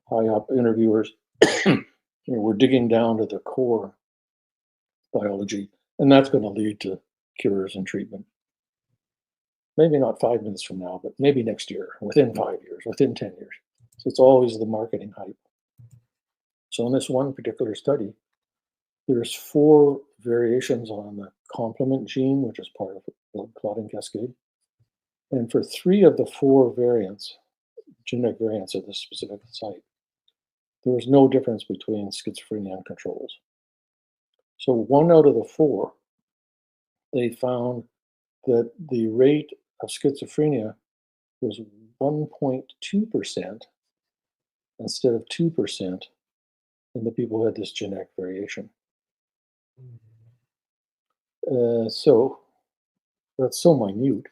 high up interviewers were digging down to the core biology, and that's going to lead to cures and treatment. Maybe not 5 minutes from now, but maybe next year, within 5 years, within 10 years. So it's always the marketing hype. So in this one particular study, there's 4 variations on the complement gene, which is part of the blood clotting cascade. And for 3 of the 4 variants, genetic variants at this specific site, there was no difference between schizophrenia and controls. So 1 out of the 4, they found that the rate of schizophrenia was 1.2% instead of 2% in the people who had this genetic variation. So that's so minute.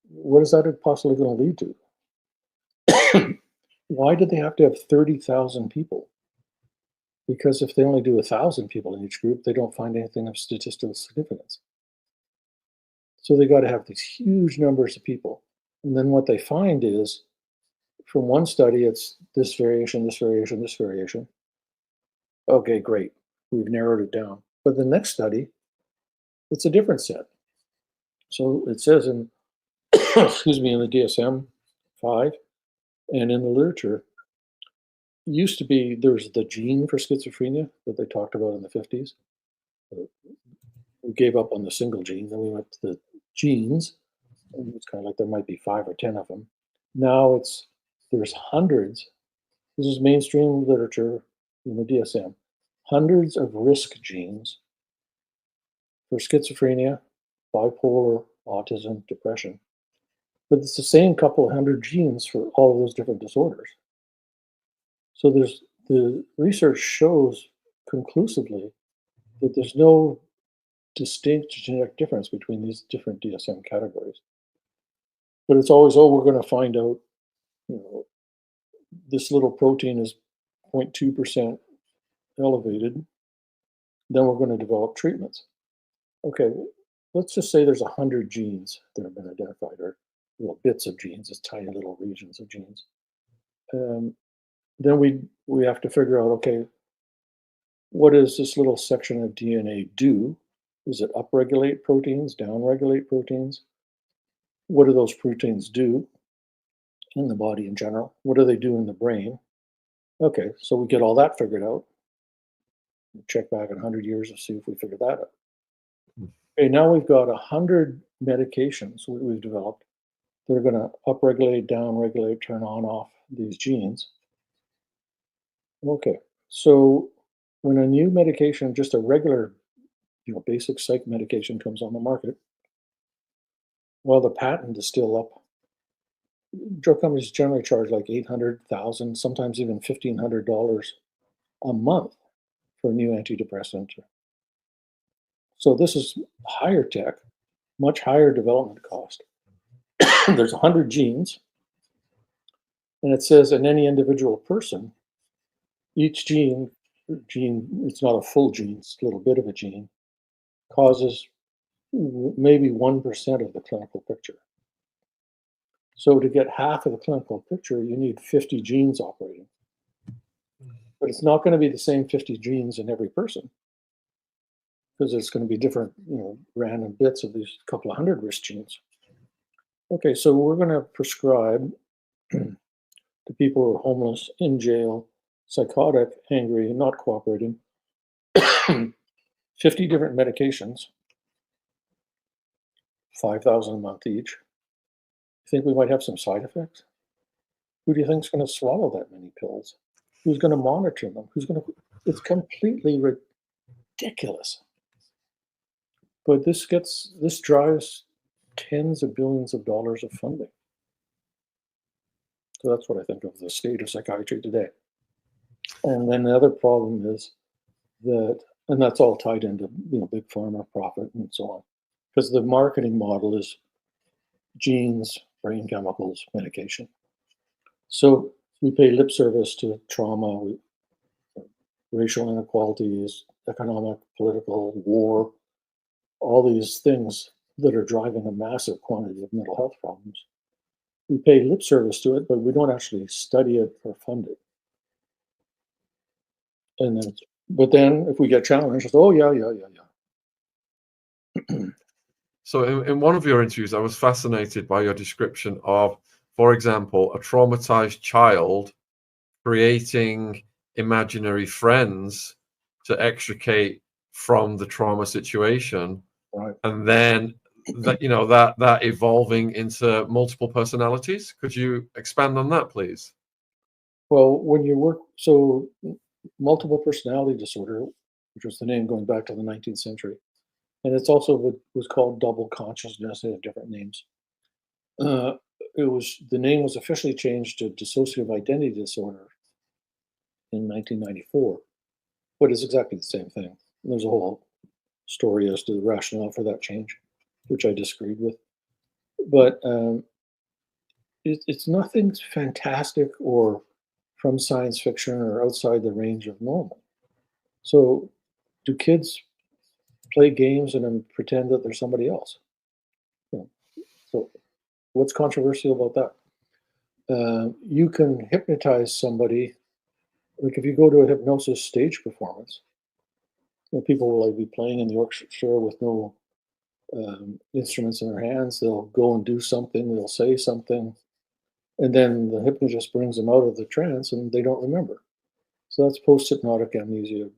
What is that possibly going to lead to? Why did they have to have 30,000 people? Because if they only do 1,000 people in each group, they don't find anything of statistical significance. So they got to have these huge numbers of people. And then what they find is, from one study, it's this variation, this variation, this variation. Okay, great. We've narrowed it down. But the next study, it's a different set. So it says in, excuse me, in the DSM-5 and in the literature, it used to be there's the gene for schizophrenia that they talked about in the 50s. We gave up on the single gene, then we went to the genes. And it's kind of like there might be 5 or 10 of them. Now there's hundreds. This is mainstream literature in the DSM. Hundreds of risk genes for schizophrenia, bipolar, autism, depression. But it's the same couple of hundred genes for all of those different disorders. So the research shows conclusively that there's no distinct genetic difference between these different DSM categories. But it's always, we're going to find out, this little protein is 0.2% elevated, then we're going to develop treatments. Okay, let's just say there's 100 genes that have been identified, or little bits of genes, it's tiny little regions of genes. Then we have to figure out, okay, what does this little section of DNA do? Does it upregulate proteins, downregulate proteins? What do those proteins do in the body in general? What do they do in the brain? Okay, so we get all that figured out. We check back in 100 years and see if we figured that out. Okay, now we've got 100 medications we've developed that are going to upregulate, downregulate, turn on, off these genes. Okay, so when a new medication, just a regular, basic psych medication comes on the market, well, the patent is still up. Drug companies generally charge like $800,000, sometimes even $1,500 a month for a new antidepressant. So this is higher tech, much higher development cost. There's 100 genes, and it says in any individual person, each gene, it's not a full gene, it's a little bit of a gene, causes maybe 1% of the clinical picture. So to get half of the clinical picture, you need 50 genes operating. But it's not going to be the same 50 genes in every person, because it's going to be different, random bits of these couple of hundred risk genes. Okay, so we're going to prescribe to people who are homeless, in jail, psychotic, angry, not cooperating, 50 different medications, $5,000 a month each. You think we might have some side effects? Who do you think is going to swallow that many pills? Who's going to monitor them? It's completely ridiculous. But this drives tens of billions of dollars of funding. So that's what I think of the state of psychiatry today. And then the other problem is that, and that's all tied into big pharma profit and so on, because the marketing model is genes, brain chemicals, medication. So we pay lip service to trauma, racial inequalities, economic, political, war, all these things that are driving a massive quantity of mental health problems. We pay lip service to it, but we don't actually study it or fund it. And then, but then if we get challenged, it's, oh yeah, yeah, yeah, yeah. So in one of your interviews, I was fascinated by your description of, for example, a traumatized child creating imaginary friends to extricate from the trauma situation, Right. and then that evolving into multiple personalities. Could you expand on that, please? Well, when you work, so multiple personality disorder, which was the name going back to the 19th century, and it's also what was called double consciousness. They have different names. Uh, the name was officially changed to dissociative identity disorder in 1994, but it's exactly the same thing. There's a whole story as to the rationale for that change, which I disagreed with. But it's nothing fantastic or from science fiction or outside the range of normal. So, do kids play games and then pretend that they're somebody else? Yeah. So, what's controversial about that? You can hypnotize somebody. Like if you go to a hypnosis stage performance, people will like be playing in the orchestra with no instruments in their hands. They'll go and do something. They'll say something, and then the hypnotist brings them out of the trance, and they don't remember. So that's post-hypnotic amnesia,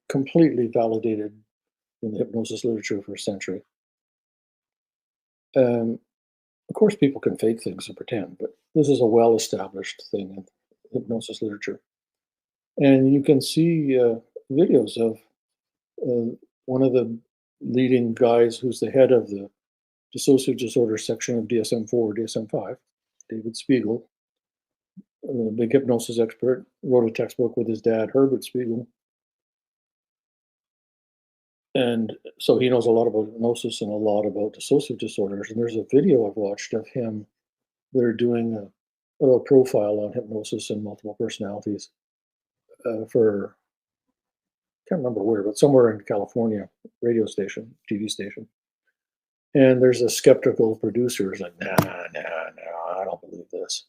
completely validated in the hypnosis literature for a century. Of course, people can fake things and pretend, but this is a well-established thing in hypnosis literature. And you can see videos of one of the leading guys who's the head of the dissociative disorder section of DSM-4, DSM-5, David Spiegel, a big hypnosis expert, wrote a textbook with his dad, Herbert Spiegel. And so he knows a lot about hypnosis and a lot about dissociative disorders. And there's a video I've watched of him. They're doing a little profile on hypnosis and multiple personalities for, can't remember where, but somewhere in California, radio station, TV station. And there's a skeptical producer who's like, nah, I don't believe this.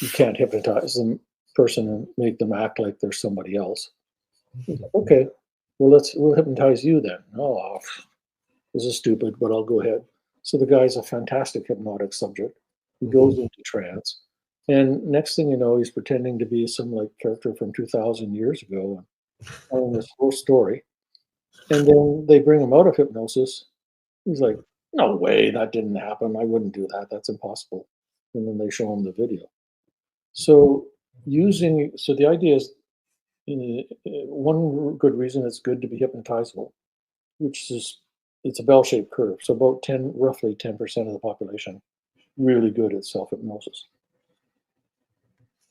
You can't hypnotize the person and make them act like they're somebody else. Like, okay, well, we'll hypnotize you then. Oh, this is stupid, but I'll go ahead. So the guy's a fantastic hypnotic subject. He goes into trance, and next thing you know, he's pretending to be some like character from 2,000 years ago and telling this whole story. And then they bring him out of hypnosis. He's like, "No way, that didn't happen. I wouldn't do that. That's impossible." And then they show him the video. So the idea is one good reason it's good to be hypnotizable, which is it's a bell-shaped curve. So about roughly 10% of the population really good at self-hypnosis.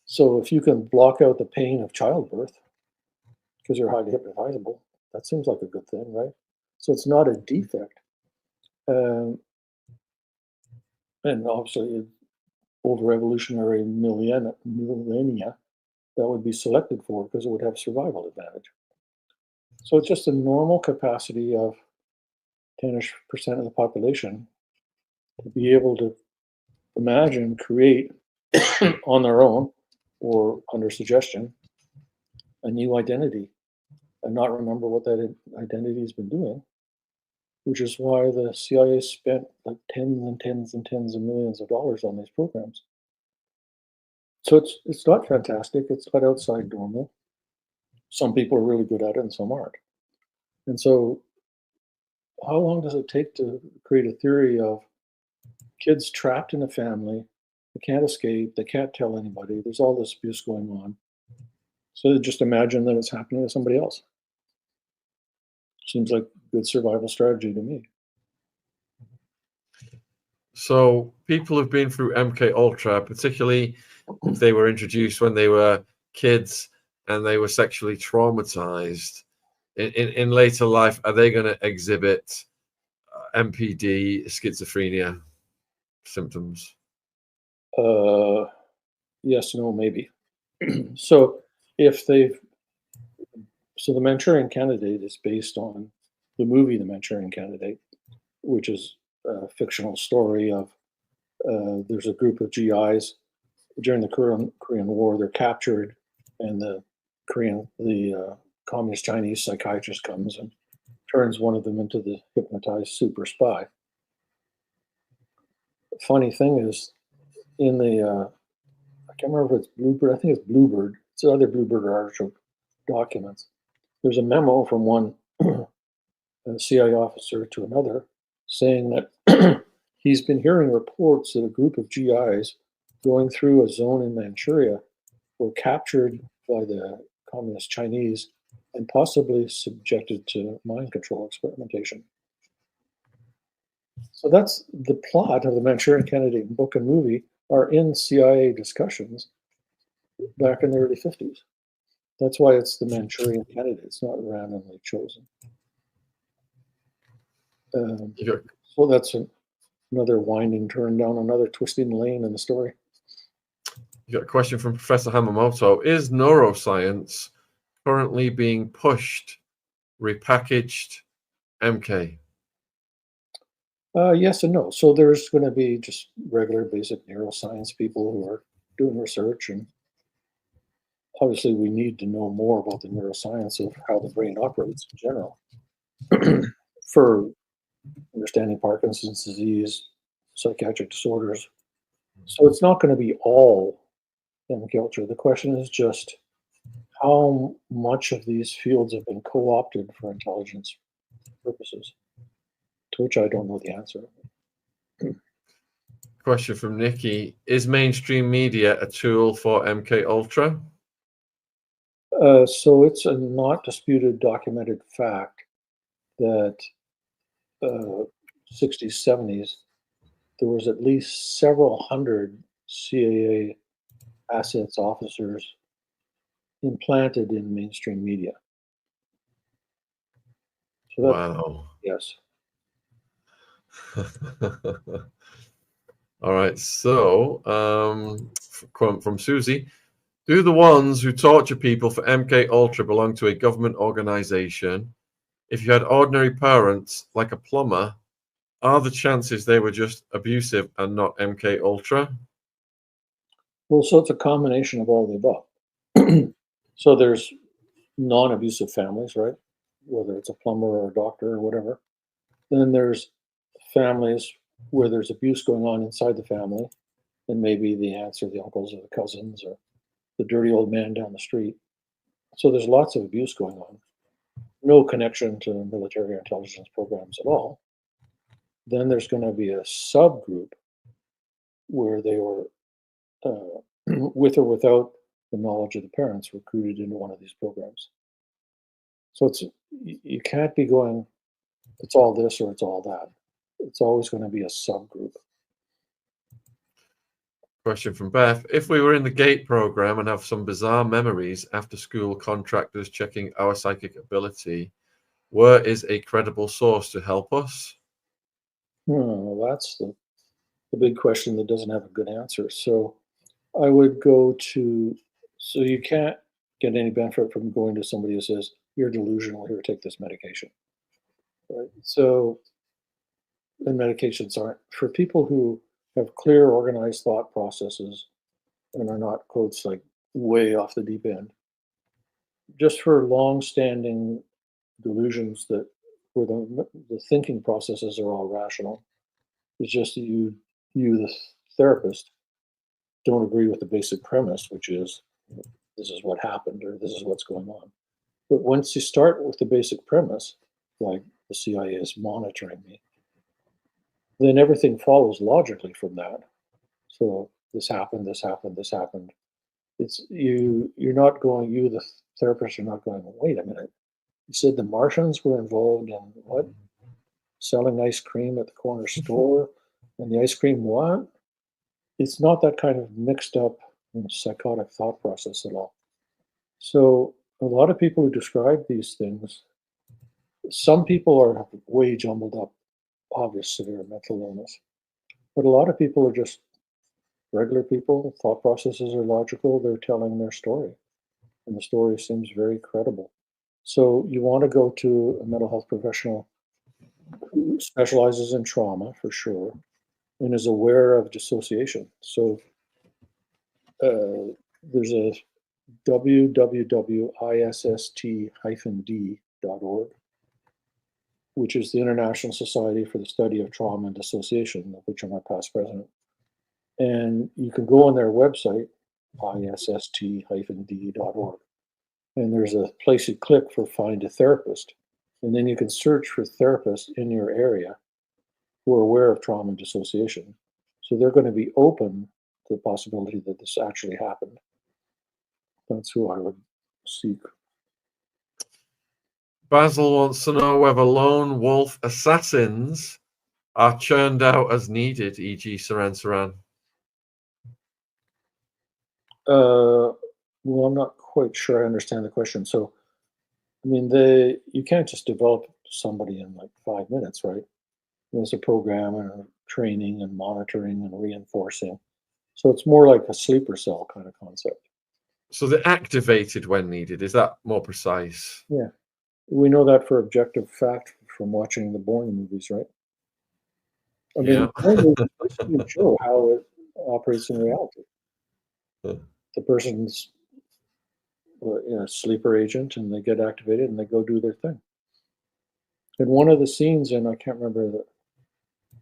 So if you can block out the pain of childbirth because you're highly hypnotizable, that seems like a good thing, right? So it's not a defect. Um, and obviously, over evolutionary millennia, that would be selected for because it would have survival advantage. So it's just a normal capacity of 10-ish% of the population to be able to imagine, create on their own or under suggestion a new identity and not remember what that identity has been doing, which is why the CIA spent like tens and tens and tens of millions of dollars on these programs. So it's not fantastic. It's not outside normal. Some people are really good at it and some aren't. And so how long does it take to create a theory of kids trapped in a family? They can't escape. They can't tell anybody. There's all this abuse going on. So just imagine that it's happening to somebody else. Seems like a good survival strategy to me. So people who've been through MK Ultra, particularly if they were introduced when they were kids and they were sexually traumatized, in later life, are they going to exhibit MPD, schizophrenia symptoms? Yes, no, maybe. So if they've so the Manchurian Candidate is based on the movie The Manchurian Candidate, which is a fictional story of There's a group of GIs during the Korean War. They're captured, and the communist Chinese psychiatrist comes and turns one of them into the hypnotized super spy. The funny thing is, in the I can't remember if it's Bluebird. I think it's Bluebird. It's other Bluebird article documents. There's a memo from one CIA officer to another saying that he's been hearing reports that a group of GIs going through a zone in Manchuria were captured by the communist Chinese and possibly subjected to mind control experimentation. So that's the plot of the Manchurian Candidate book and movie are in CIA discussions back in the early 50s. That's why it's the Manchurian Candidate. It's not randomly chosen. So that's another winding turn down another twisting lane in the story. You got a question from Professor Hamamoto. Is neuroscience currently being pushed, repackaged, MK? Yes and no. So there's going to be just regular basic neuroscience people who are doing research, and obviously we need to know more about the neuroscience of how the brain operates in general for understanding Parkinson's disease, psychiatric disorders. So it's not going to be all MK Ultra. The question is just how much of these fields have been co-opted for intelligence purposes, to which I don't know the answer. Question from Nikki. Is mainstream media a tool for MK Ultra? So it's a not disputed documented fact that 60s, 70s, there was at least several hundred CIA assets officers implanted in mainstream media. So that, Wow. yes. All right. So, from Susie, do the ones who torture people for MK Ultra belong to a government organization? If you had ordinary parents, like a plumber, are the chances they were just abusive and not MK Ultra? Well, so it's a combination of all the above. So there's non-abusive families, right? Whether it's a plumber or a doctor or whatever. Then there's families where there's abuse going on inside the family, and maybe the aunts or the uncles or the cousins or the dirty old man down the street. So there's lots of abuse going on. No connection to military or intelligence programs at all. Then there's going to be a subgroup where they were, with or without the knowledge of the parents, recruited into one of these programs. So you can't be going, it's all this or it's all that. It's always going to be a subgroup. Question from Beth. If we were in the GATE program and have some bizarre memories after school contractors checking our psychic ability, where is a credible source to help us? Well, that's the big question that doesn't have a good answer. So I would go to, so you can't get any benefit from going to somebody who says, you're delusional, here, take this medication. Right? So, and medications aren't, for people who have clear, organized thought processes and are not, quotes, like way off the deep end, just for long-standing delusions that where the thinking processes are all rational, it's just that you, the therapist, don't agree with the basic premise, which is this is what happened or this is what's going on. But once you start with the basic premise, like the CIA is monitoring me, then everything follows logically from that. So this happened, this happened, this happened. It's you're not going, you the therapist are not going, wait a minute. You said the Martians were involved in what? Selling ice cream at the corner store, and the ice cream what? It's not that kind of mixed up psychotic thought process at all. So a lot of people who describe these things, some people are way jumbled up, obvious severe mental illness, but a lot of people are just regular people. Thought processes are logical. They're telling their story, and the story seems very credible. So you want to go to a mental health professional who specializes in trauma for sure, and is aware of dissociation. So there's a www.isst-d.org, which is the International Society for the Study of Trauma and Dissociation, of which I'm a past president. And you can go on their website, isst-d.org, and there's a place you click for Find a Therapist. And then you can search for therapists in your area who are aware of trauma and dissociation. So they're going to be open to the possibility that this actually happened. That's who I would seek. Basil wants to know whether lone wolf assassins are churned out as needed, e.g. Saran Saran. Well, I'm not quite sure I understand the question. So, I mean, you can't just develop somebody in like 5 minutes, right? There's a program and a training and monitoring and reinforcing. So it's more like a sleeper cell kind of concept. So they're activated when needed. Is that more precise? Yeah. We know that for objective fact from watching the Bourne movies, right? I mean, Yeah. Bourne movies basically show how it operates in reality. The person's a sleeper agent, and they get activated, and they go do their thing. And one of the scenes, and I can't remember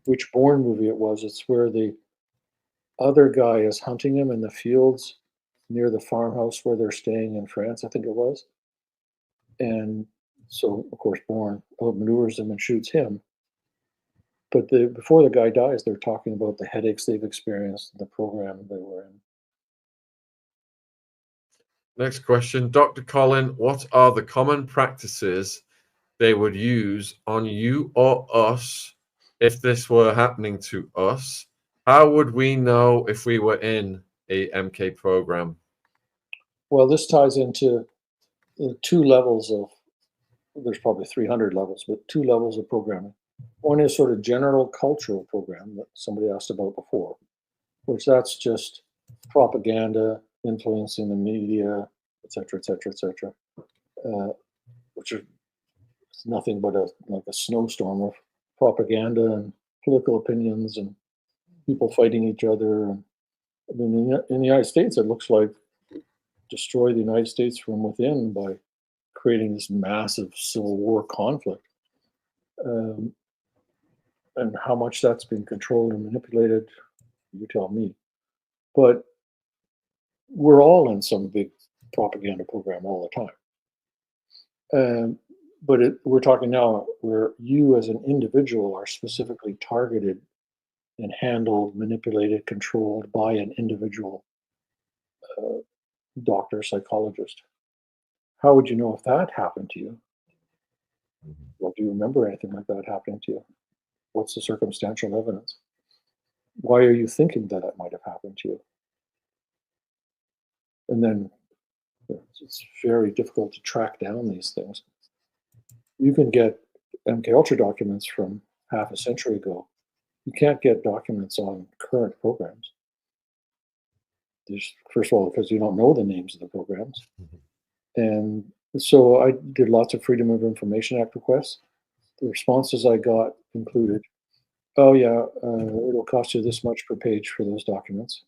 which Bourne movie it was, it's where the other guy is hunting him in the fields near the farmhouse where they're staying in France, I think it was. And so, of course, Bourne outmaneuvers him and shoots him. But before the guy dies, they're talking about the headaches they've experienced, the program they were in. Next question. Dr. Colin, what are the common practices they would use on you or us if this were happening to us? How would we know if we were in a MK program? Well, this ties into the two levels of, there's probably 300 levels, but two levels of programming. One is sort of general cultural program that somebody asked about before, which that's just propaganda, influencing the media, et cetera, et cetera, et cetera, which are nothing but like a snowstorm of propaganda and political opinions and people fighting each other. And I mean, in the United States, it looks like destroy the United States from within by creating this massive civil war conflict. And how much that's been controlled and manipulated, you tell me. But we're all in some big propaganda program all the time. But we're talking now where you as an individual are specifically targeted and handled, manipulated, controlled by an individual doctor, psychologist. How would you know if that happened to you? Well, do you remember anything like that happening to you? What's the circumstantial evidence? Why are you thinking that it might have happened to you? And then it's very difficult to track down these things. You can get MK Ultra documents from half a century ago. You can't get documents on current programs. First of all, because you don't know the names of the programs. And so I did lots of Freedom of Information Act requests. The responses I got included, oh yeah, it'll cost you this much per page for those documents.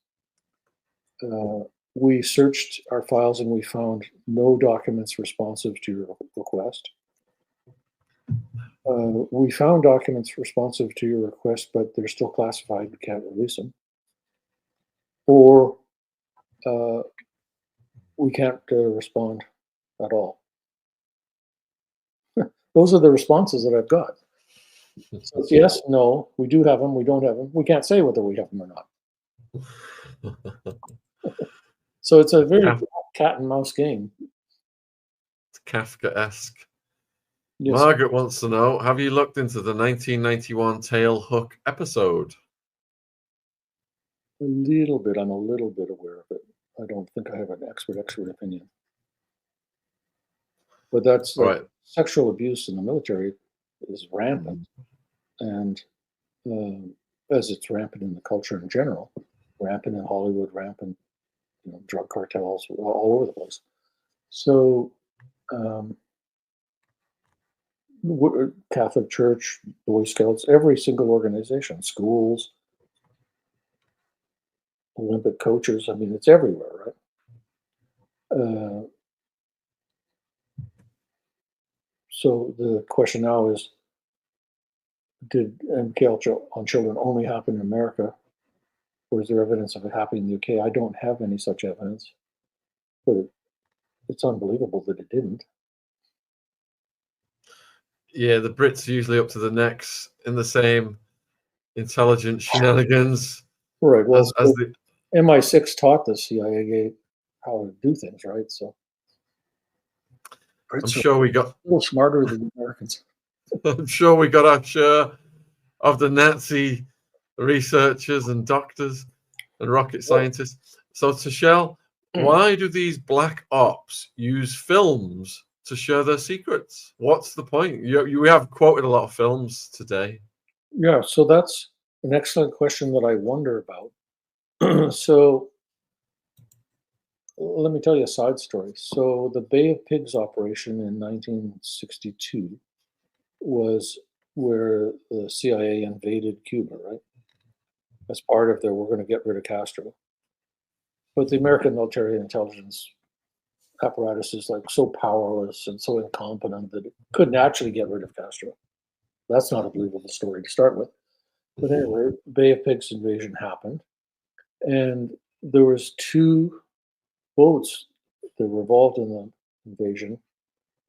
We searched our files and we found no documents responsive to your request. We found documents responsive to your request, but they're still classified. We can't release them. Or we can't respond at all. Those are the responses that I've got. So it's yes, no, we do have them, we don't have them. We can't say whether we have them or not. So it's a very cat and mouse game. It's Kafka-esque. Yes. Margaret wants to know, have you looked into the 1991 Tail Hook episode? A little bit. I'm a little bit aware of it. I don't think I have an expert opinion. But that's like Right. Sexual abuse in the military is rampant. And as it's rampant in the culture in general, rampant in Hollywood, rampant, drug cartels all over the place. So Catholic Church, Boy Scouts, every single organization, schools, Olympic coaches. I mean, it's everywhere, right? So the question now is, did MK on children only happen in America, or is there evidence of it happening in the UK? I don't have any such evidence, but it's unbelievable that it didn't. Yeah, the Brits are usually up to the necks in the same intelligent shenanigans. Right. Well, as the MI6 taught the CIA how to do things, right? So I'm Brits are sure we got a little smarter than the Americans. I'm sure we got our share of the Nazi researchers and doctors and rocket scientists. So, Tashel, why do these black ops use films to share their secrets? What's the point? We have quoted a lot of films today. Yeah, so that's an excellent question that I wonder about. So let me tell you a side story. So the Bay of Pigs operation in 1962 was where the CIA invaded Cuba, right? As part of their, we're going to get rid of Castro. But the American military intelligence apparatus is like so powerless and so incompetent that it couldn't actually get rid of Castro. That's not a believable story to start with. But anyway, Bay of Pigs invasion happened, and there was two boats that were involved in the invasion.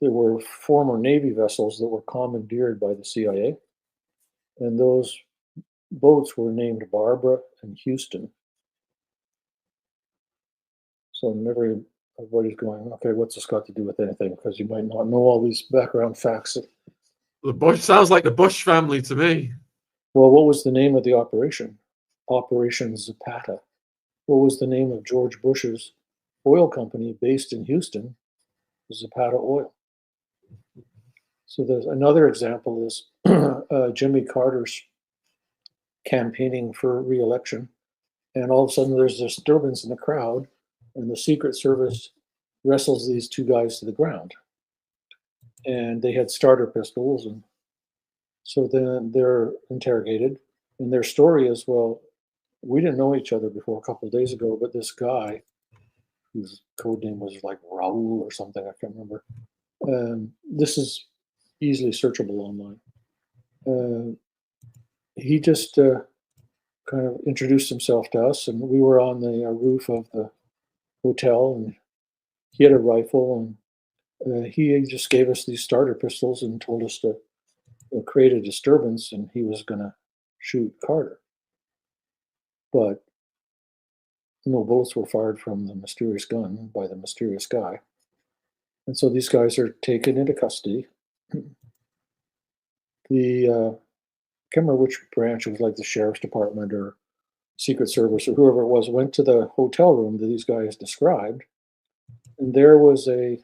There were former Navy vessels that were commandeered by the CIA, and those boats were named Barbara and Houston. So everybody's going, okay, what's this got to do with anything? Because you might not know all these background facts. The Bush sounds like the Bush family to me. Well, what was the name of the operation? Operation Zapata. What was the name of George Bush's oil company based in Houston? Zapata Oil. So there's another example is Jimmy Carter's campaigning for re-election, and all of a sudden there's a disturbance in the crowd, and the Secret Service wrestles these two guys to the ground, and they had starter pistols, and so then they're interrogated, and their story is, well, we didn't know each other before a couple of days ago, but this guy, whose code name was like Raul or something, I can't remember. This is easily searchable online. He just kind of introduced himself to us, and we were on the roof of the hotel, and he had a rifle, and he just gave us these starter pistols and told us to create a disturbance, and he was going to shoot Carter. But no bullets were fired from the mysterious gun by the mysterious guy. And so these guys are taken into custody. The I can't remember which branch, it was like the sheriff's department or Secret Service or whoever it was, went to the hotel room that these guys described, and there was it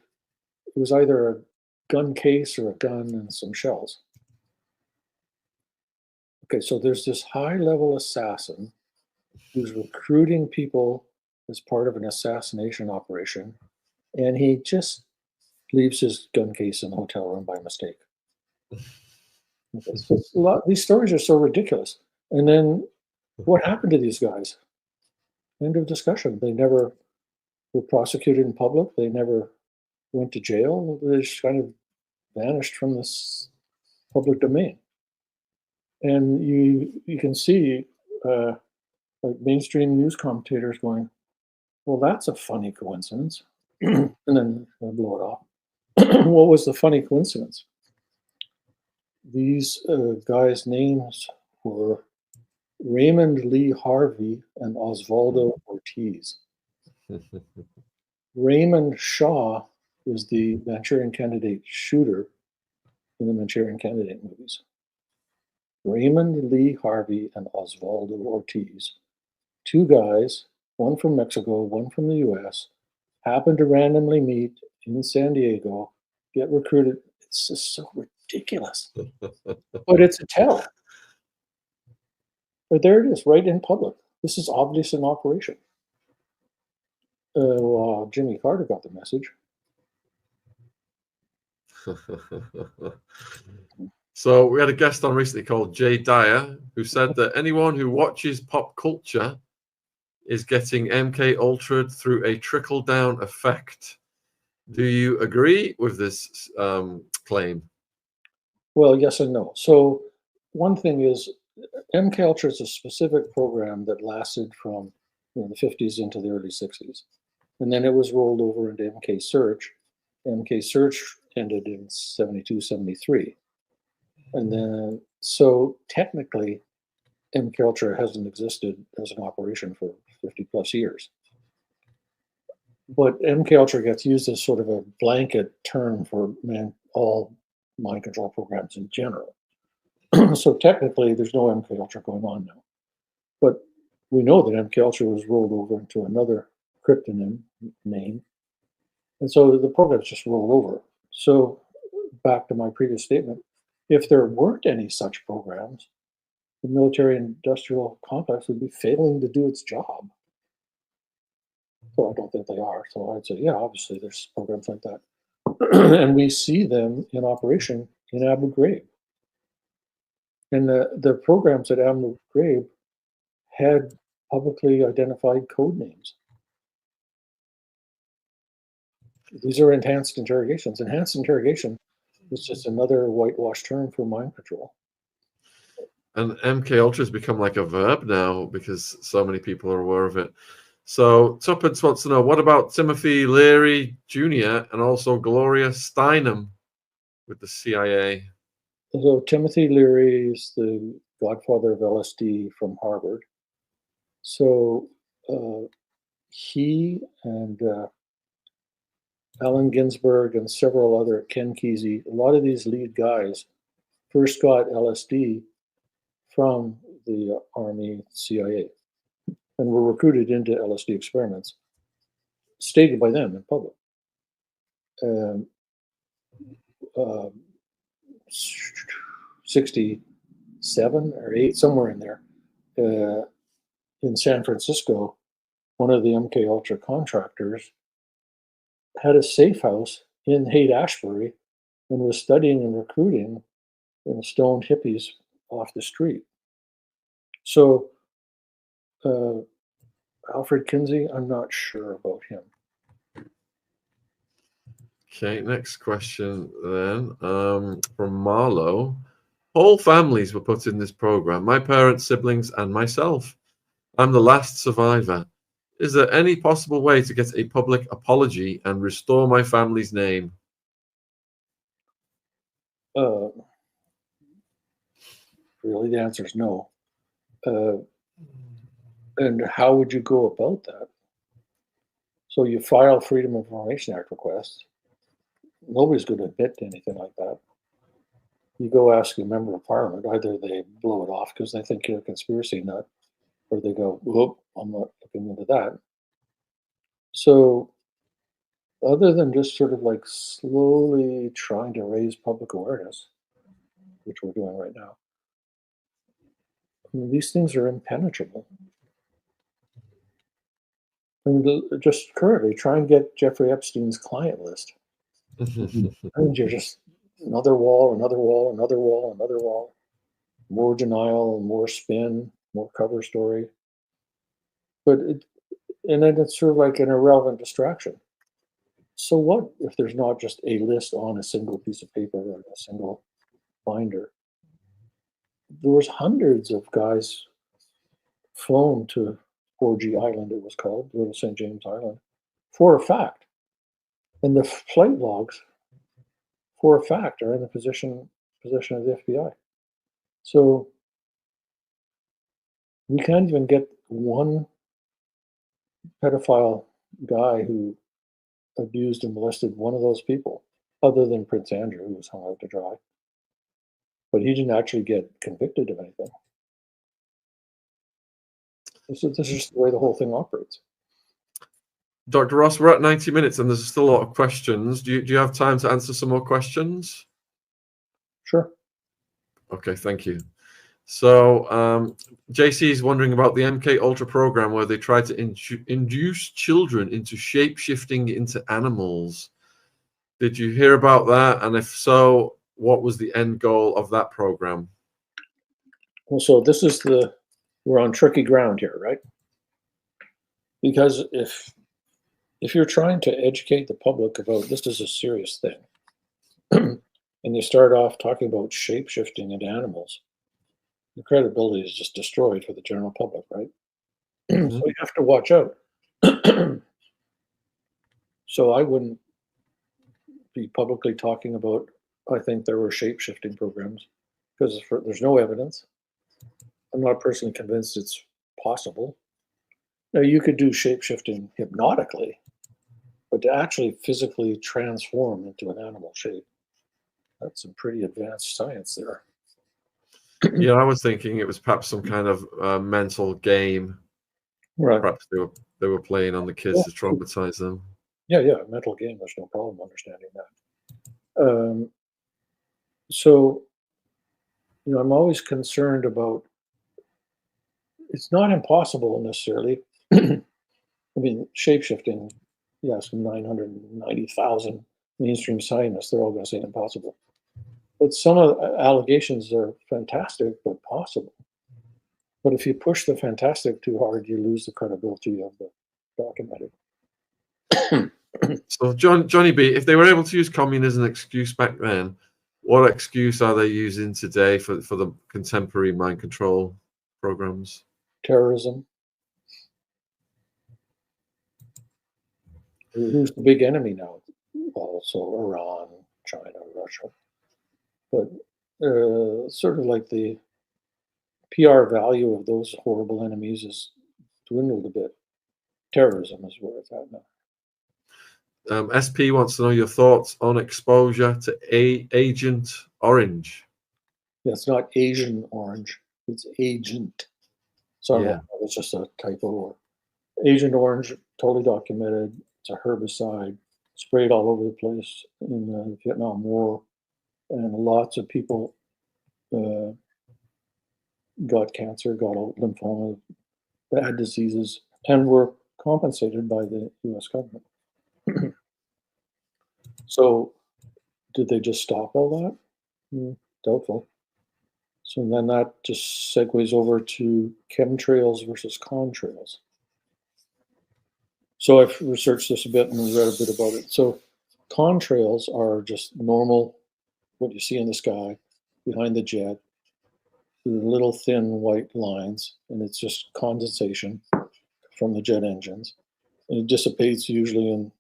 was either a gun case or a gun and some shells. Okay, so there's this high-level assassin who's recruiting people as part of an assassination operation, and he just leaves his gun case in the hotel room by mistake. Okay, so these stories are so ridiculous. And then what happened to these guys? End of discussion. They never were prosecuted in public. They never went to jail. They just kind of vanished from this public domain. And you can see like mainstream news commentators going, well, that's a funny coincidence. And then blow it off. What was the funny coincidence? These guys' names were Raymond Lee Harvey and Osvaldo Ortiz. Raymond Shaw was the Manchurian Candidate shooter in the Manchurian Candidate movies. Raymond Lee Harvey and Osvaldo Ortiz, two guys, one from Mexico, one from the US, happened to randomly meet in San Diego, get recruited. It's just so ridiculous. But it's a tell. But there it is, right in public. This is obvious in operation. Jimmy Carter got the message. So we had a guest on recently called Jay Dyer, who said that anyone who watches pop culture is getting MK Ultra'd through a trickle-down effect. Do you agree with this claim? Well, yes and no. So one thing is MK Ultra is a specific program that lasted from the 50s into the early 60s. And then it was rolled over into MK Search. MK Search ended in 72, 73. And then, so technically, MK Ultra hasn't existed as an operation for 50 plus years. But MK Ultra gets used as sort of a blanket term for all mind control programs in general. So technically, there's no MK Ultra going on now. But we know that MK Ultra was rolled over into another cryptonym name. And so the programs just rolled over. So back to my previous statement, if there weren't any such programs, the military industrial complex would be failing to do its job. So I don't think they are. So I'd say, yeah, obviously there's programs like that. And we see them in operation in Abu Ghraib. And the programs at Abu Ghraib had publicly identified code names. These are enhanced interrogations. Enhanced interrogation is just another whitewash term for mind control. And MK Ultra has become like a verb now because so many people are aware of it. So Tuppence wants to know, what about Timothy Leary Jr. and also Gloria Steinem with the CIA? So Timothy Leary is the godfather of LSD from Harvard. So he and Allen Ginsberg and several other, Ken Kesey, a lot of these lead guys first got LSD from the Army CIA and were recruited into LSD experiments, stated by them in public. 67 or 8, somewhere in there, in San Francisco, one of the MK Ultra contractors had a safe house in Haight-Ashbury and was studying and recruiting stoned hippies off the street. So Alfred Kinsey, I'm not sure about him. Okay, next question then from Marlowe. Whole families were put in this program, my parents, siblings, and myself. I'm the last survivor. Is there any possible way to get a public apology and restore my family's name? Really, the answer is no. And how would you go about that? So you file Freedom of Information Act requests. Nobody's going to admit to anything like that. You go ask a member of parliament, either they blow it off because they think you're a conspiracy nut, or they go, whoop, I'm not looking into that. So other than just sort of like slowly trying to raise public awareness, which we're doing right now, I mean, these things are impenetrable. And just currently try and get Jeffrey Epstein's client list. And you're just another wall, another wall, another wall, another wall. More denial, more spin, more cover story. And then it's sort of like an irrelevant distraction. So what if there's not just a list on a single piece of paper or a single binder? There was hundreds of guys flown to 4G Island, it was called, Little St. James Island, for a fact. And the flight logs, for a fact, are in the possession of the FBI. So we can't even get one pedophile guy who abused and molested one of those people, other than Prince Andrew, who was hung out to dry. But he didn't actually get convicted of anything. This is just the way the whole thing operates. Dr. Ross, we're at 90 minutes and there's still a lot of questions. Do you have time to answer some more questions? Sure. Okay, thank you. So JC is wondering about the MK Ultra program where they try to induce children into shape-shifting into animals. Did you hear about that? And if so, what was the end goal of that program? Well, so this is we're on tricky ground here, right? Because if you're trying to educate the public about this is a serious thing, and you start off talking about shape shifting into animals, the credibility is just destroyed for the general public, right? So Mhm. you have to watch out. So I wouldn't be publicly talking about, I think there were shape shifting programs because there's no evidence. I'm not personally convinced it's possible. Now, you could do shape shifting hypnotically, but to actually physically transform into an animal shape, that's some pretty advanced science there. Yeah, I was thinking it was perhaps some kind of mental game. Right. Perhaps they were playing on the kids Yeah, to traumatize them. yeah, mental game. There's no problem understanding that. So, I'm always concerned about. It's not impossible necessarily. I mean, shapeshifting. Yes, 990,000 mainstream scientists. They're all going to say impossible. But some of the allegations are fantastic, but possible. But if you push the fantastic too hard, you lose the credibility of the documented. So, Johnny B, if they were able to use communism as an excuse back then, what excuse are they using today for the contemporary mind control programs? Terrorism. Who's the big enemy now? Also, Iran, China, Russia. But sort of like the PR value of those horrible enemies is dwindled a bit. Terrorism is where it's at now. SP wants to know your thoughts on exposure to Agent Orange. Yeah, it's not Asian orange, it's agent. So I don't know Yeah. if that was just a typo. Or Agent Orange, totally documented. It's a herbicide sprayed all over the place in the Vietnam War, and lots of people uh, got cancer, got lymphoma, bad diseases, and were compensated by the U.S. government. So, did they just stop all that? Doubtful. So then that just segues over to chemtrails versus contrails. So I've researched this a bit and read a bit about it. So contrails are just normal, what you see in the sky behind the jet, the little thin white lines, and it's just condensation from the jet engines. And it dissipates usually in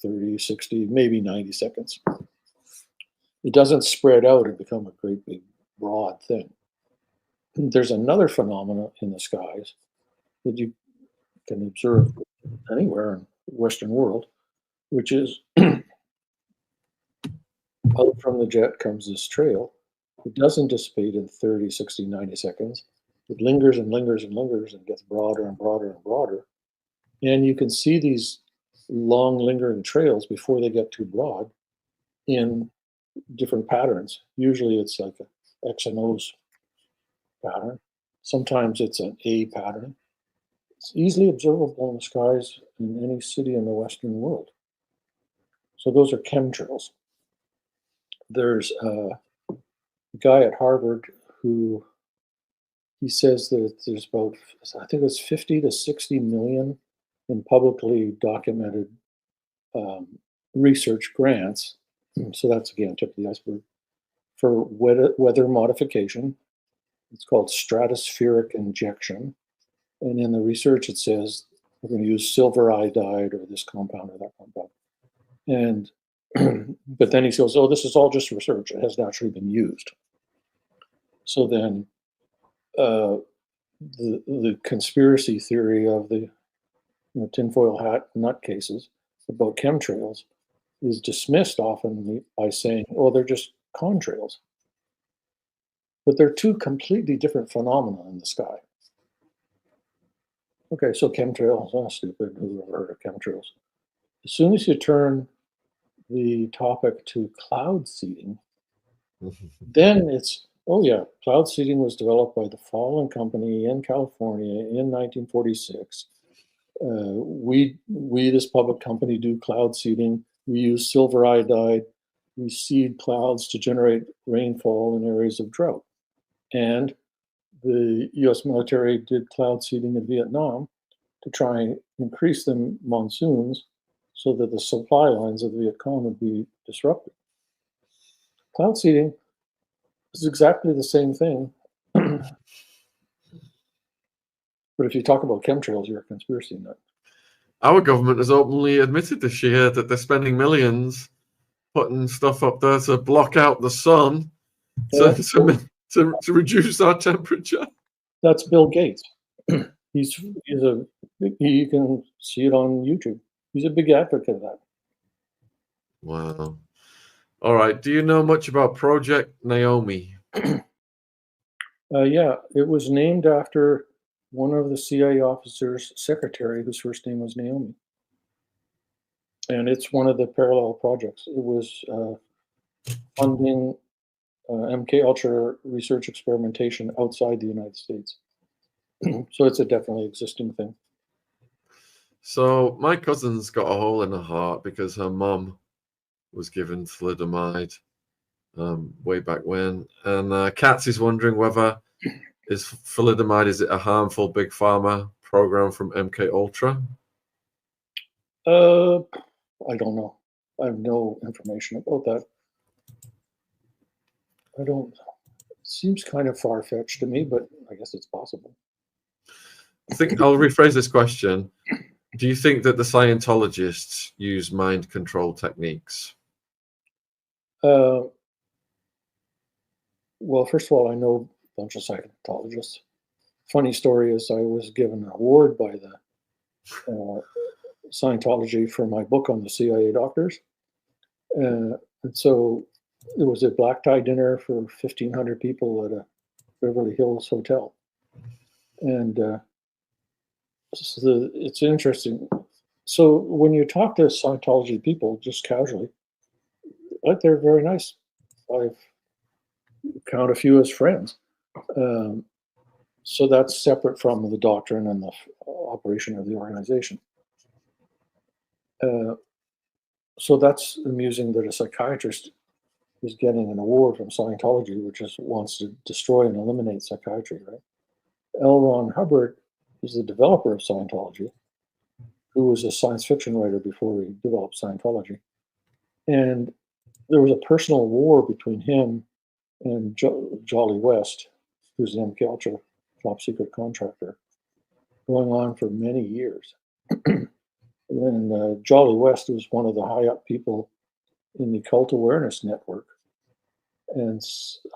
30, 60, maybe 90 seconds. It doesn't spread out and become a great big broad thing. There's another phenomenon in the skies that you can observe anywhere in the Western world, which is out from the jet comes this trail. It doesn't dissipate in 30, 60, 90 seconds. It lingers and lingers and lingers and gets broader and broader and broader. And you can see these long lingering trails before they get too broad in different patterns. Usually it's like a X and O's pattern. Sometimes it's an A pattern. It's easily observable in the skies in any city in the Western world. So those are chemtrails. There's a guy at Harvard who he says that there's about, I think it's 50 to 60 million in publicly documented research grants. So that's again tip of the iceberg for weather modification. It's called stratospheric injection. And in the research, it says we're going to use silver iodide or this compound or that compound. And but then he goes, "Oh, this is all just research. It hasn't actually been used." So then, the conspiracy theory of the tinfoil hat nutcases about chemtrails is dismissed often by saying, "Oh, they're just contrails," but they're two completely different phenomena in the sky. Okay, so chemtrails, oh, stupid. Who's ever heard of chemtrails? As soon as you turn the topic to cloud seeding, then it's, oh yeah, cloud seeding was developed by the Fallen Company in California in 1946. We, this public company, do cloud seeding. We use silver iodide. We seed clouds to generate rainfall in areas of drought. And the U.S. military did cloud seeding in Vietnam to try and increase the monsoons so that the supply lines of the Viet Cong would be disrupted. Cloud seeding is exactly the same thing. But if you talk about chemtrails, you're a conspiracy nut. Our government has openly admitted this year that they're spending millions putting stuff up there to block out the sun to reduce our temperature. That's Bill Gates. You can see it on YouTube. He's a big advocate of that. Wow. All right. Do you know much about Project Naomi? Yeah, it was named after one of the CIA officers' secretary, whose first name was Naomi. And it's one of the parallel projects. It was funding MK Ultra research experimentation outside the United States. So it's a definitely existing thing. So my cousin's got a hole in her heart because her mum was given thalidomide way back when. And Katz is wondering whether thalidomide is it a harmful big pharma program from MK Ultra? I don't know. I have no information about that. It seems kind of far-fetched to me, but I guess it's possible. I think I'll rephrase this question. Do you think that the Scientologists use mind control techniques? Well, first of all, I know a bunch of Scientologists. Funny story is I was given an award by the Scientology for my book on the CIA doctors. And so it was a black tie dinner for 1,500 people at a Beverly Hills hotel. And so it's interesting. So when you talk to Scientology people, just casually, like they're very nice. I count a few as friends. So that's separate from the doctrine and the operation of the organization. So that's amusing that a psychiatrist is getting an award from Scientology, which wants to destroy and eliminate psychiatry, right? L. Ron Hubbard is the developer of Scientology, who was a science fiction writer before he developed Scientology. And there was a personal war between him and Jolly West, who's an MK Ultra top secret contractor, going on for many years. And Jolly West was one of the high up people in the Cult Awareness Network. And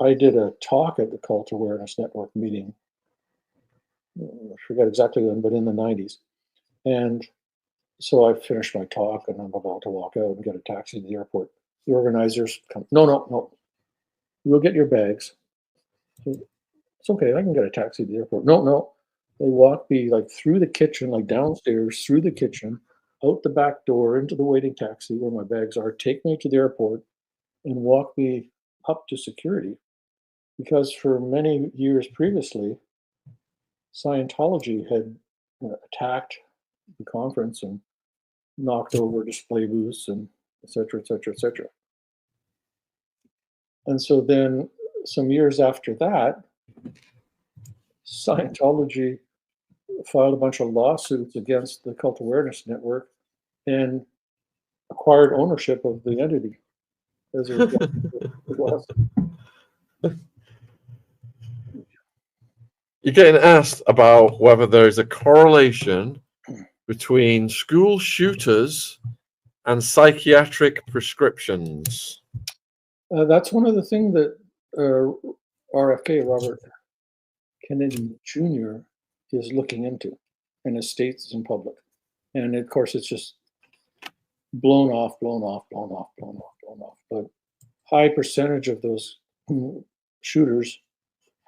I did a talk at the Cult Awareness Network meeting. I forget exactly when, but in the 90s. And so I finished my talk and I'm about to walk out and get a taxi to the airport. The organizers come, no, you'll get your bags. It's okay, I can get a taxi to the airport. No. They walk me like through the kitchen, like downstairs, through the kitchen, out the back door, into the waiting taxi where my bags are, take me to the airport and walk me up to security. Because for many years previously, Scientology had attacked the conference and knocked over display booths and et cetera, et cetera, et cetera. And so then some years after that, Scientology filed a bunch of lawsuits against the Cult Awareness Network and acquired ownership of the entity as a result of the lawsuit. You're getting asked about whether there is a correlation between school shooters and psychiatric prescriptions. That's one of the things that RFK, Robert Kennedy Jr., is looking into, and it states in public. And of course, it's just blown off. But high percentage of those shooters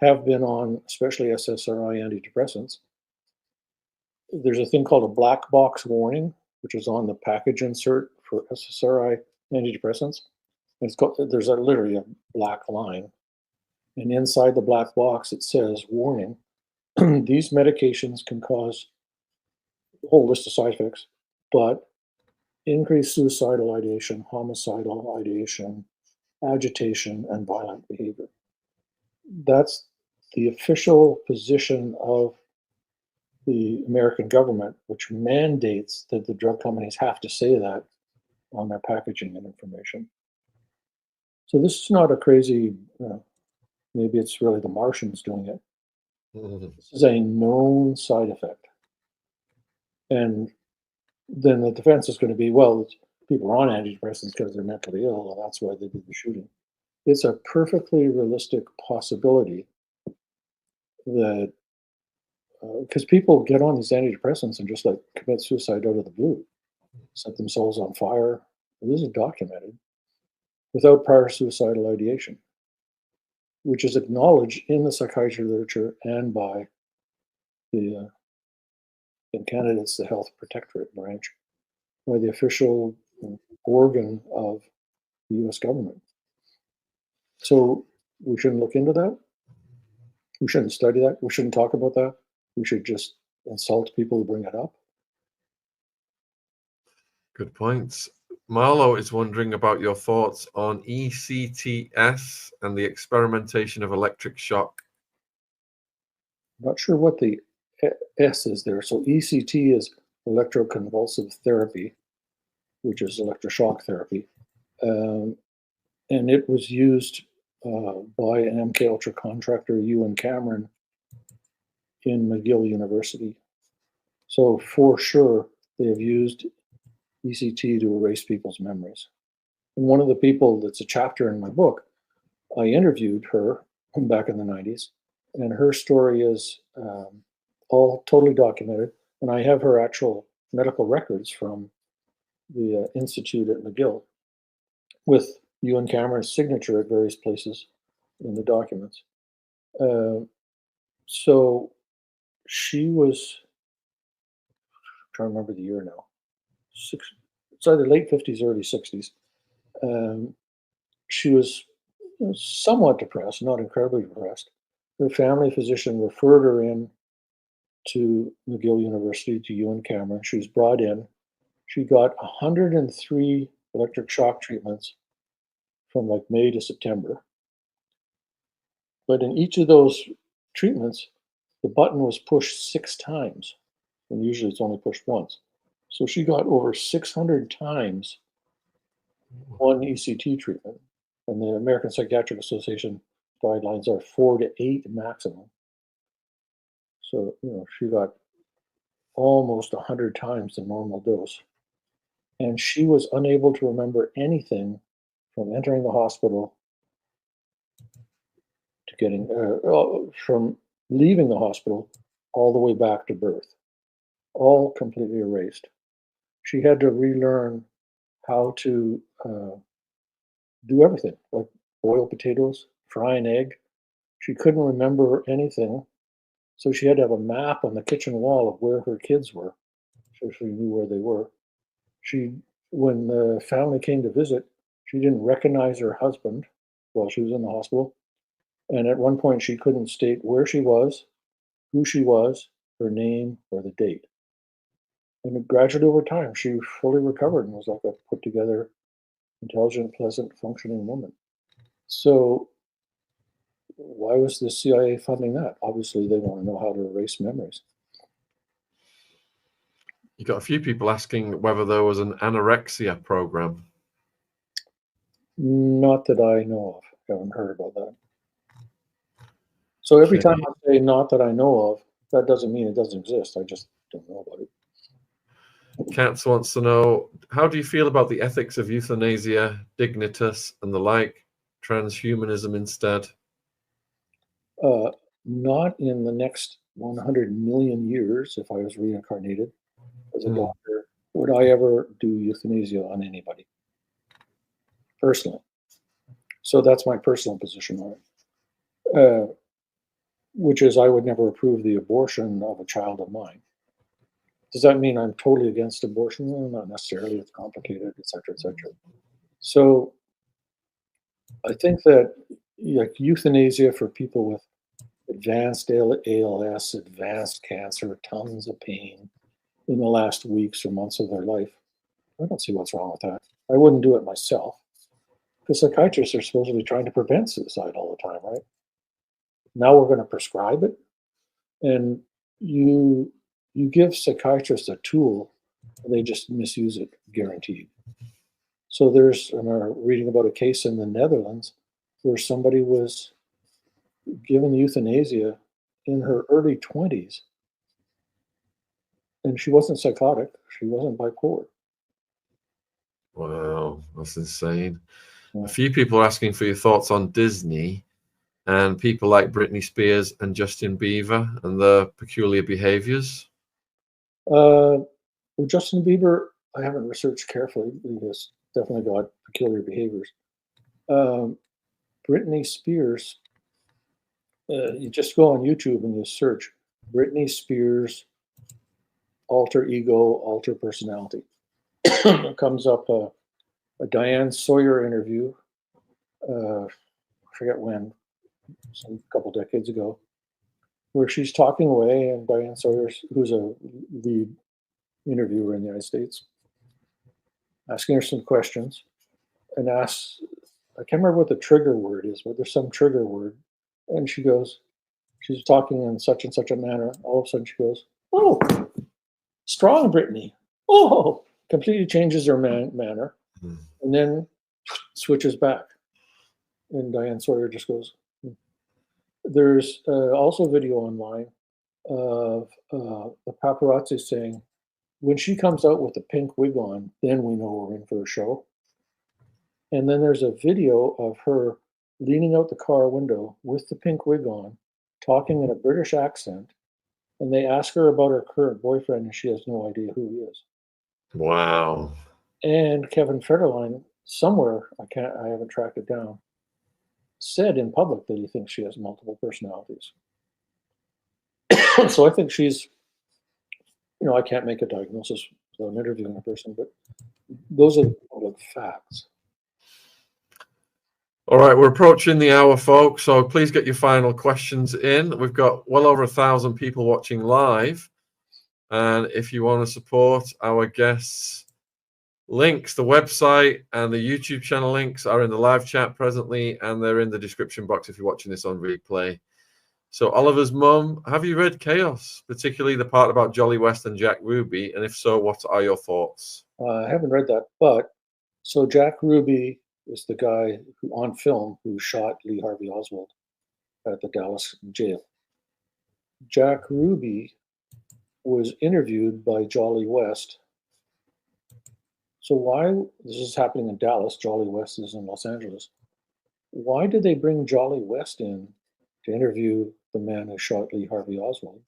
have been on, especially SSRI antidepressants. There's a thing called a black box warning, which is on the package insert for SSRI antidepressants. And there's literally a black line. And inside the black box, it says, warning, these medications can cause a whole list of side effects, but increased suicidal ideation, homicidal ideation, agitation, and violent behavior. That's the official position of the American government, which mandates that the drug companies have to say that on their packaging and information. So this is not a crazy, maybe it's really the Martians doing it. Mhm. This is a known side effect. And then the defense is going to be, well, people are on antidepressants because they're mentally ill, and that's why they did the shooting. It's a perfectly realistic possibility that because people get on these antidepressants and just like commit suicide out of the blue, set themselves on fire. This is documented without prior suicidal ideation, which is acknowledged in the psychiatry literature and by the in Canada it's the Health Protectorate branch, by the official organ of the U.S. government. So we shouldn't look into that. We shouldn't study that. We shouldn't talk about that. We should just insult people who bring it up. Good points. Marlo is wondering about your thoughts on ECTS and the experimentation of electric shock. I'm not sure what the S is there. So ECT is electroconvulsive therapy, which is electroshock therapy. And it was used by an MK Ultra contractor, Ewan Cameron, in McGill University. So for sure, they have used ECT to erase people's memories. And one of the people that's a chapter in my book, I interviewed her back in the 90s, and her story is all totally documented. And I have her actual medical records from the institute at McGill with Ewan Cameron's signature at various places in the documents. So she was, I'm trying to remember the year now, it's either late 50s, early 60s. She was somewhat depressed, not incredibly depressed. Her family physician referred her in to McGill University, to Ewan Cameron. She was brought in. She got 103 electric shock treatments from like May to September. But in each of those treatments, the button was pushed 6 times, and usually it's only pushed once. So she got over 600 times one ECT treatment, and the American Psychiatric Association guidelines are 4 to 8 maximum. So, she got almost 100 times the normal dose. And she was unable to remember anything from entering the hospital to getting, from leaving the hospital all the way back to birth, all completely erased. She had to relearn how to do everything, like boil potatoes, fry an egg. She couldn't remember anything, so she had to have a map on the kitchen wall of where her kids were, so she knew where they were. When the family came to visit, she didn't recognize her husband while she was in the hospital, and at one point she couldn't state where she was, who she was, her name, or the date. And gradually over time, she fully recovered and was like a put together, intelligent, pleasant, functioning woman. So why was the CIA funding that? Obviously, they want to know how to erase memories. You got a few people asking whether there was an anorexia program. Not that I know of. Haven't heard about that. So every time I say not that I know of, that doesn't mean it doesn't exist. I just don't know about it. Katz wants to know, how do you feel about the ethics of euthanasia, dignitas, and the like, transhumanism instead? Not in the next 100 million years, if I was reincarnated as a doctor, would I ever do euthanasia on anybody, personally. So that's my personal position on it, which is I would never approve the abortion of a child of mine. Does that mean I'm totally against abortion? No, not necessarily. It's complicated, et cetera, et cetera. So I think that euthanasia for people with advanced ALS, advanced cancer, tons of pain in the last weeks or months of their life, I don't see what's wrong with that. I wouldn't do it myself. Because psychiatrists are supposedly trying to prevent suicide all the time, right? Now we're going to prescribe it. And you You give psychiatrists a tool, and they just misuse it, guaranteed. So I'm reading about a case in the Netherlands where somebody was given euthanasia in her early 20s, and she wasn't psychotic, she wasn't bipolar. Wow, that's insane. Yeah. A few people are asking for your thoughts on Disney and people like Britney Spears and Justin Bieber and their peculiar behaviors. With Justin Bieber, I haven't researched carefully. He has definitely got peculiar behaviors. Britney Spears, you just go on YouTube and you search Britney Spears alter ego, alter personality. It comes up a Diane Sawyer interview, I forget when, some couple decades ago, where she's talking away, and Diane Sawyer, who's a lead interviewer in the United States, asking her some questions, and asks, I can't remember what the trigger word is, but there's some trigger word, and she's talking in such and such a manner. All of a sudden, she goes, "Oh, strong Brittany!" Oh, completely changes her manner, and then switches back. And Diane Sawyer just goes. There's also video online of the paparazzi saying, when she comes out with a pink wig on, then we know we're in for a show. And then there's a video of her leaning out the car window with the pink wig on, talking in a British accent. And they ask her about her current boyfriend, and she has no idea who he is. Wow. And Kevin Federline, somewhere, I haven't tracked it down, said in public that he thinks she has multiple personalities. So I think she's, I can't make a diagnosis without interviewing a person, but those are the public facts. All right, we're approaching the hour, folks, so please get your final questions in. We've got well over 1,000 people watching live, and if you want to support our guests, links, the website and the YouTube channel links are in the live chat presently, and they're in the description box if you're watching this on replay. So Oliver's mum, have you read Chaos, particularly the part about Jolly West and Jack Ruby? And if so, what are your thoughts? I haven't read that, but so Jack Ruby is the guy who, on film, who shot Lee Harvey Oswald at the Dallas jail. Jack Ruby was interviewed by Jolly West. So why, this is happening in Dallas, Jolly West is in Los Angeles. Why did they bring Jolly West in to interview the man who shot Lee Harvey Oswald?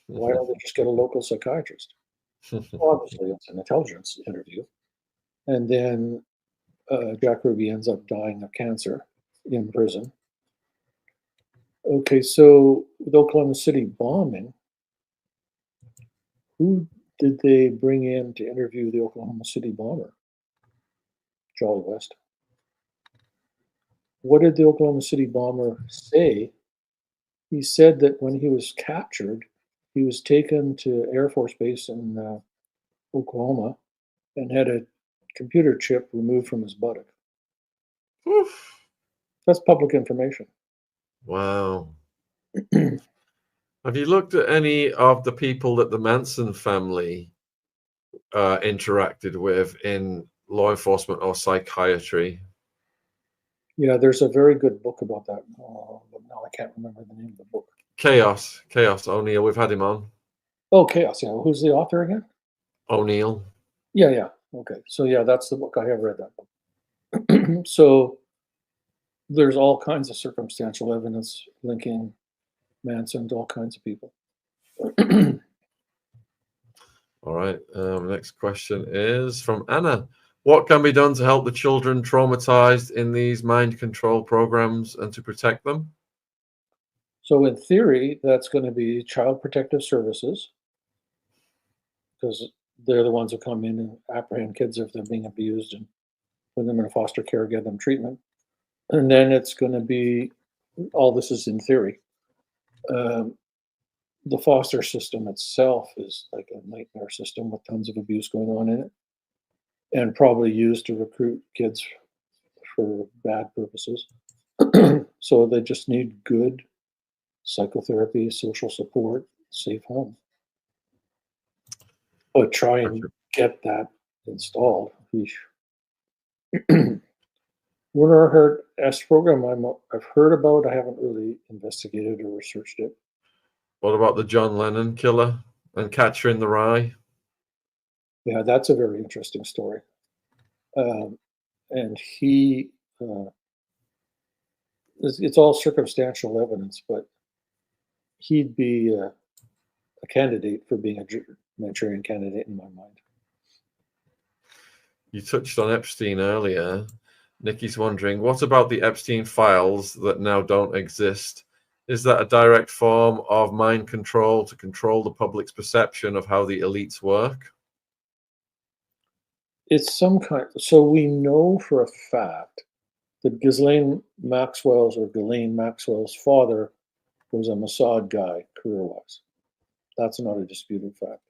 Why don't they just get a local psychiatrist? Well, obviously, it's an intelligence interview. And then Jack Ruby ends up dying of cancer in prison. Okay, so with Oklahoma City bombing, who did they bring in to interview the Oklahoma City bomber? Jolly West. What did the Oklahoma City bomber say? He said that when he was captured, he was taken to Air Force Base in Oklahoma and had a computer chip removed from his buttock. Oof. That's public information. Wow. Have you looked at any of the people that the Manson family interacted with in law enforcement or psychiatry? Yeah, there's a very good book about that. But now I can't remember the name of the book. Chaos O'Neill. We've had him on. Oh, Chaos. Yeah, who's the author again? O'Neill. Yeah. Okay, so yeah, that's the book. I have read that book. So there's all kinds of circumstantial evidence linking Manson to all kinds of people. All right. Next question is from Anna. What can be done to help the children traumatized in these mind control programs and to protect them? So in theory, that's going to be Child Protective Services, because they're the ones who come in and apprehend kids if they're being abused and put them in foster care, get them treatment. And then it's going to be, all this is in theory. The foster system itself is like a nightmare system with tons of abuse going on in it, and probably used to recruit kids for bad purposes. So they just need good psychotherapy, social support, safe home. but try and get that installed. Werner Hart S program I've heard about. I haven't really investigated or researched it. What about the John Lennon killer and Catcher in the Rye? Yeah, that's a very interesting story. And he, it's all circumstantial evidence, but he'd be a candidate for being a Manchurian candidate in my mind. You touched on Epstein earlier. Nikki's wondering, what about the Epstein files that now don't exist? Is that a direct form of mind control to control the public's perception of how the elites work? It's some kind. So we know for a fact that Ghislaine Maxwell's father was a Mossad guy, career-wise. That's not a disputed fact.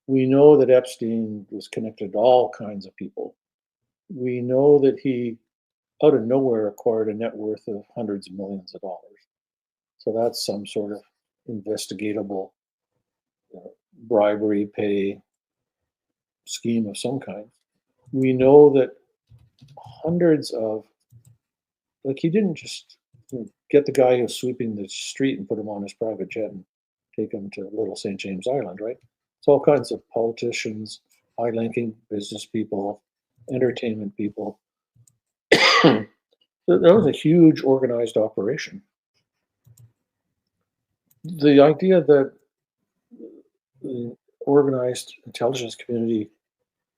We know that Epstein was connected to all kinds of people. We know that he, out of nowhere, acquired a net worth of hundreds of millions of dollars. So that's some sort of investigatable bribery pay scheme of some kind. We know that hundreds of, like, he didn't just get the guy who's sweeping the street and put him on his private jet and take him to Little St. James Island, right? It's all kinds of politicians, high-ranking business people, entertainment people. That was a huge organized operation. The idea that the organized intelligence community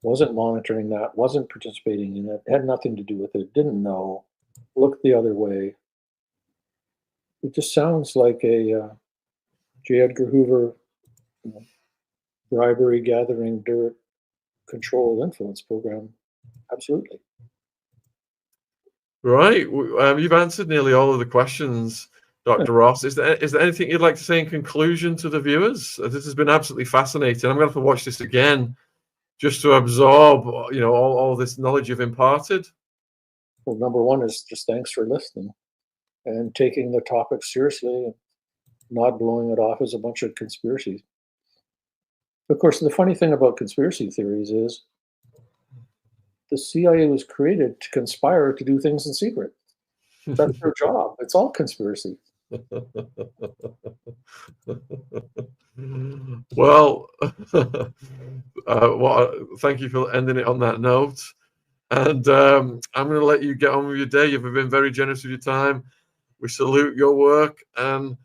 wasn't monitoring that, wasn't participating in it, had nothing to do with it, didn't know, looked the other way. It just sounds like a J. Edgar Hoover bribery, gathering dirt, control, influence program. Absolutely. Right. You've answered nearly all of the questions, Dr. Ross. Is there anything you'd like to say in conclusion to the viewers? This has been absolutely fascinating. I'm going to have to watch this again just to absorb, all this knowledge you've imparted. Well, number one is just thanks for listening and taking the topic seriously and not blowing it off as a bunch of conspiracies. Of course, the funny thing about conspiracy theories is the CIA was created to conspire to do things in secret. That's their job. It's all conspiracy. Well, thank you for ending it on that note. And I'm going to let you get on with your day. You've been very generous with your time. We salute your work, and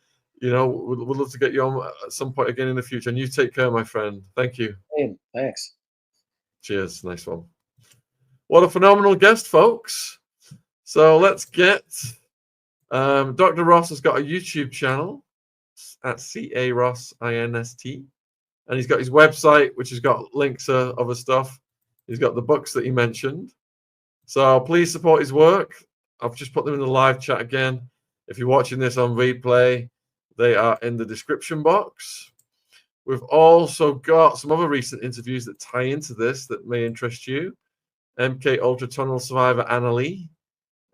we'd love to get you on at some point again in the future. And you take care, my friend. Thank you. Hey, thanks. Cheers. Nice one. What a phenomenal guest, folks. So let's get Dr. Ross has got a YouTube channel at CARossINST, and he's got his website, which has got links to other stuff. He's got the books that he mentioned. So please support his work. I've just put them in the live chat again. If you're watching this on replay, they are in the description box. We've also got some other recent interviews that tie into this that may interest you. MK Ultra Tunnel survivor Anna Lee,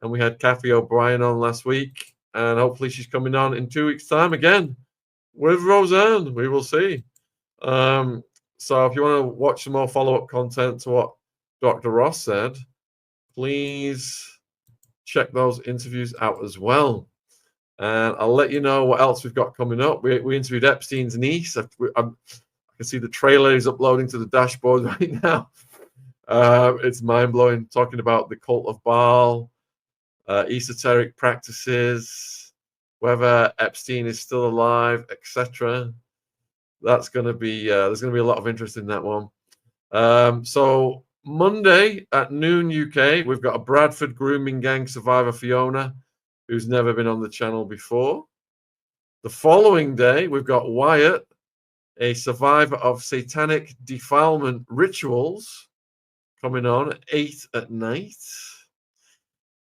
and we had Kathy O'Brien on last week, and hopefully she's coming on in 2 weeks' time again with Roseanne. We will see. So if you want to watch some more follow-up content to what Dr. Ross said, please check those interviews out as well. And I'll let you know what else we've got coming up. We interviewed Epstein's niece. I can see the trailer is uploading to the dashboard right now. It's mind-blowing, talking about the cult of Baal, esoteric practices, whether Epstein is still alive, etc. That's going to be there's going to be a lot of interest in that one. So Monday at noon UK, we've got a Bradford grooming gang survivor, Fiona, who's never been on the channel before. The following day, we've got Wyatt, a survivor of satanic defilement rituals, coming on at 8 at night.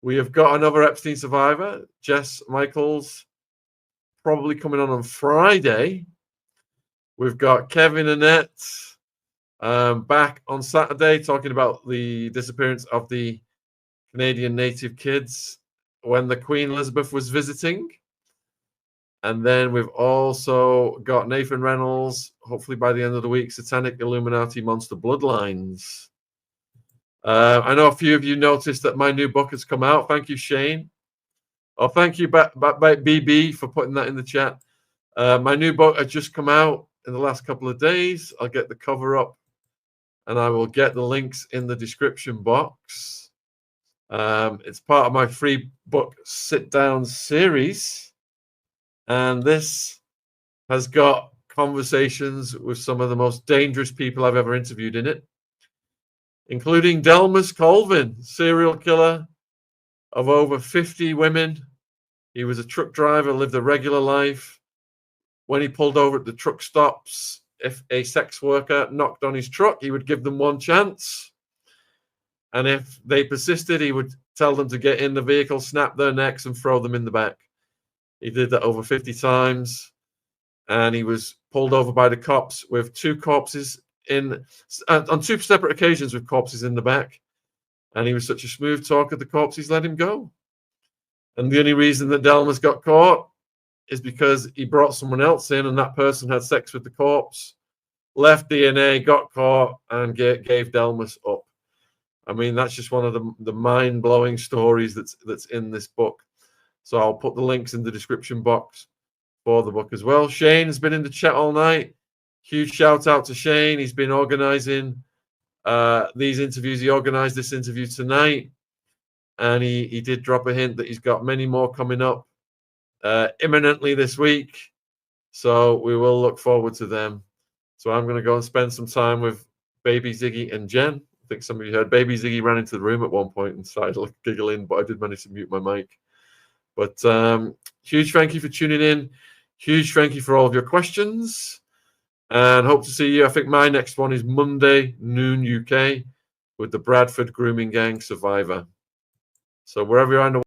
We have got another Epstein survivor, Jess Michaels, probably coming on Friday. We've got Kevin Annette back on Saturday talking about the disappearance of the Canadian native kids when the Queen Elizabeth was visiting. And then we've also got Nathan Reynolds, hopefully by the end of the week, Satanic Illuminati Monster Bloodlines. I know a few of you noticed that my new book has come out. Thank you, Shane. Oh, thank you, BB, for putting that in the chat. My new book has just come out in the last couple of days. I'll get the cover up, and I will get the links in the description box. It's part of my free book sit-down series, and this has got conversations with some of the most dangerous people I've ever interviewed in it, including Delmas Colvin, serial killer of over 50 women. He was a truck driver, lived a regular life. When he pulled over at the truck stops, if a sex worker knocked on his truck, he would give them one chance. And if they persisted, he would tell them to get in the vehicle, snap their necks, and throw them in the back. He did that over 50 times. And he was pulled over by the cops with two corpses on two separate occasions with corpses in the back. And he was such a smooth talker, the corpses let him go. And the only reason that Delmas got caught is because he brought someone else in, and that person had sex with the corpse, left DNA, got caught, and gave Delmas up. I mean, that's just one of the mind-blowing stories that's in this book. So I'll put the links in the description box for the book as well. Shane has been in the chat all night. Huge shout out to Shane. He's been organizing these interviews. He organized this interview tonight, and he did drop a hint that he's got many more coming up imminently this week. So we will look forward to them. So I'm going to go and spend some time with Baby Ziggy and Jen. I think some of you heard Baby Ziggy ran into the room at one point and started giggling, but I did manage to mute my mic. But huge thank you for tuning in. Huge thank you for all of your questions. And hope to see you. I think my next one is Monday, noon UK, with the Bradford Grooming Gang Survivor. So wherever you are in the